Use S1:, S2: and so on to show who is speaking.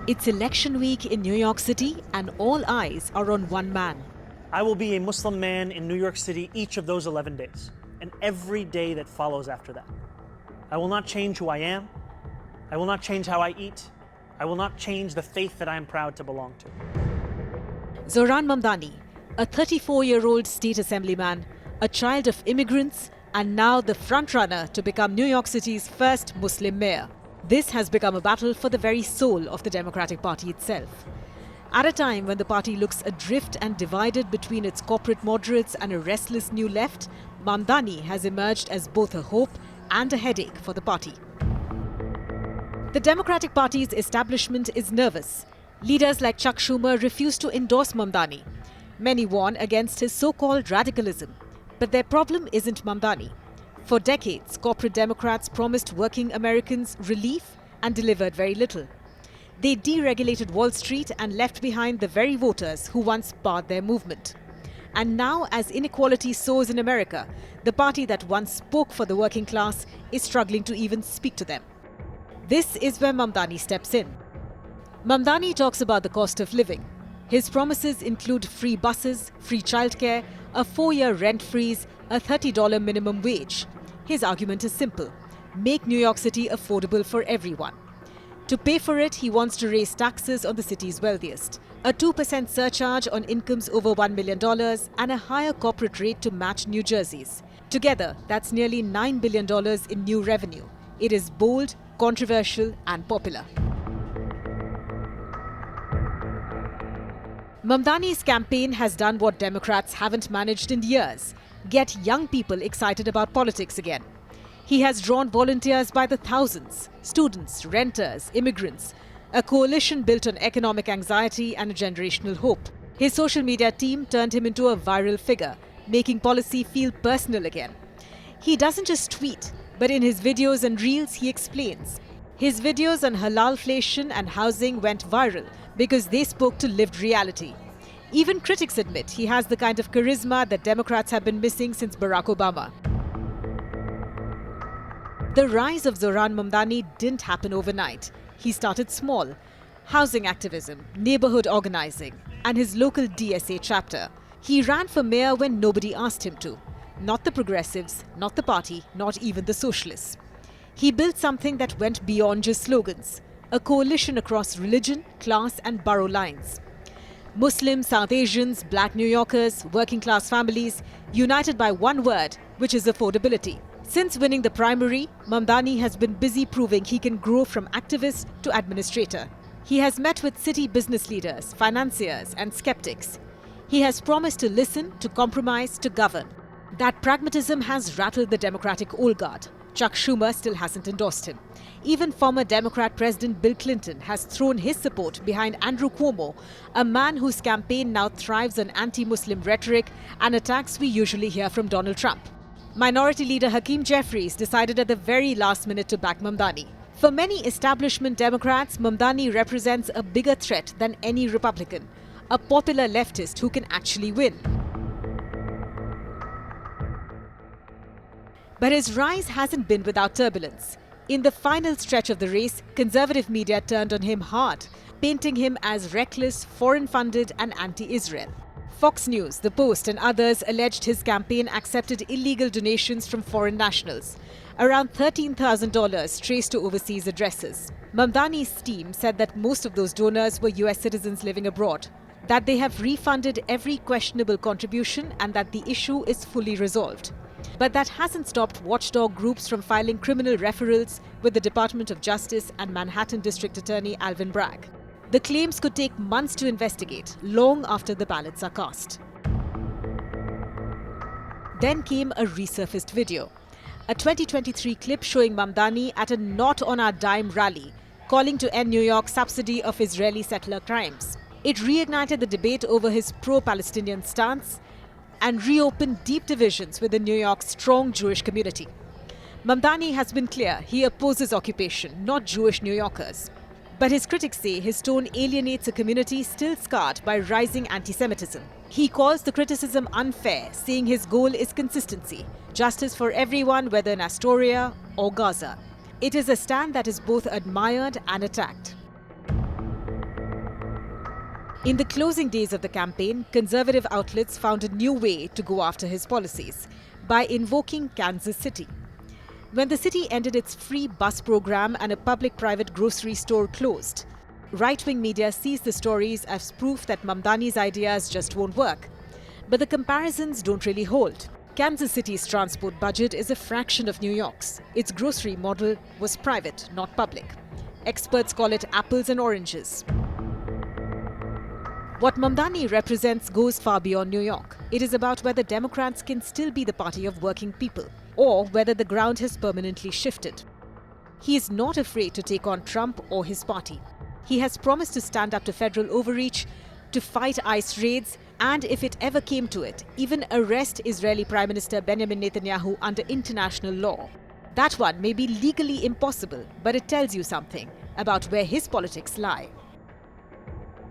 S1: It's election week in New York City and all eyes are on one man.
S2: I will be a Muslim man in New York City each of those 11 days, and every day that follows after that. I will not change who I am. I will not change how I eat. I will not change the faith that I am proud to belong to.
S1: Zohran Mamdani, a 34-year-old state assemblyman, a child of immigrants, and now the frontrunner to become New York City's first Muslim mayor. This has become a battle for the very soul of the Democratic Party itself. At a time when the party looks adrift and divided between its corporate moderates and a restless new left, Mamdani has emerged as both a hope and a headache for the party. The Democratic Party's establishment is nervous. Leaders like Chuck Schumer refuse to endorse Mamdani. Many warn against his so-called radicalism. But their problem isn't Mamdani. For decades, corporate Democrats promised working Americans relief and delivered very little. They deregulated Wall Street and left behind the very voters who once barred their movement. And now, as inequality soars in America, the party that once spoke for the working class is struggling to even speak to them. This is where Mamdani steps in. Mamdani talks about the cost of living. His promises include free buses, free childcare, a 4-year rent freeze, a $30 minimum wage. His argument is simple: make New York City affordable for everyone. To pay for it, he wants to raise taxes on the city's wealthiest, a 2% surcharge on incomes over $1 million, and a higher corporate rate to match New Jersey's. Together, that's nearly $9 billion in new revenue. It is bold, controversial, and popular. Mamdani's campaign has done what Democrats haven't managed in years: get young people excited about politics again. He has drawn volunteers by the thousands: students, renters, immigrants, a coalition built on economic anxiety and a generational hope. His social media team turned him into a viral figure, making policy feel personal again. He doesn't just tweet, but in his videos and reels he explains. His videos on halalflation and housing went viral because they spoke to lived reality. Even critics admit he has the kind of charisma that Democrats have been missing since Barack Obama. The rise of Zohran Mamdani didn't happen overnight. He started small: housing activism, neighborhood organizing, and his local DSA chapter. He ran for mayor when nobody asked him to. Not the progressives, not the party, not even the socialists. He built something that went beyond just slogans: a coalition across religion, class, and borough lines. Muslims, South Asians, Black New Yorkers, working class families, united by one word, which is affordability. Since winning the primary, Mamdani has been busy proving he can grow from activist to administrator. He has met with city business leaders, financiers, and skeptics. He has promised to listen, to compromise, to govern. That pragmatism has rattled the Democratic old guard. Chuck Schumer still hasn't endorsed him. Even former Democrat President Bill Clinton has thrown his support behind Andrew Cuomo, a man whose campaign now thrives on anti-Muslim rhetoric and attacks we usually hear from Donald Trump. Minority Leader Hakeem Jeffries decided at the very last minute to back Mamdani. For many establishment Democrats, Mamdani represents a bigger threat than any Republican, a popular leftist who can actually win. But his rise hasn't been without turbulence. In the final stretch of the race, conservative media turned on him hard, painting him as reckless, foreign-funded, and anti-Israel. Fox News, The Post, and others alleged his campaign accepted illegal donations from foreign nationals, around $13,000 traced to overseas addresses. Mamdani's team said that most of those donors were US citizens living abroad, that they have refunded every questionable contribution, and that the issue is fully resolved. But that hasn't stopped watchdog groups from filing criminal referrals with the Department of Justice and Manhattan District Attorney Alvin Bragg. The claims could take months to investigate, long after the ballots are cast. Then came a resurfaced video, a 2023 clip showing Mamdani at a Not on Our Dime rally, calling to end New York's subsidy of Israeli settler crimes. It reignited the debate over his pro-Palestinian stance and reopened deep divisions within New York's strong Jewish community. Mamdani has been clear he opposes occupation, not Jewish New Yorkers. But his critics say his tone alienates a community still scarred by rising anti-Semitism. He calls the criticism unfair, saying his goal is consistency, justice for everyone, whether in Astoria or Gaza. It is a stand that is both admired and attacked. In the closing days of the campaign, conservative outlets found a new way to go after his policies by invoking Kansas City. When the city ended its free bus program and a public-private grocery store closed, right-wing media seized the stories as proof that Mamdani's ideas just won't work. But the comparisons don't really hold. Kansas City's transport budget is a fraction of New York's. Its grocery model was private, not public. Experts call it apples and oranges. What Mamdani represents goes far beyond New York. It is about whether Democrats can still be the party of working people, or whether the ground has permanently shifted. He is not afraid to take on Trump or his party. He has promised to stand up to federal overreach, to fight ICE raids, and if it ever came to it, even arrest Israeli Prime Minister Benjamin Netanyahu under international law. That one may be legally impossible, but it tells you something about where his politics lie.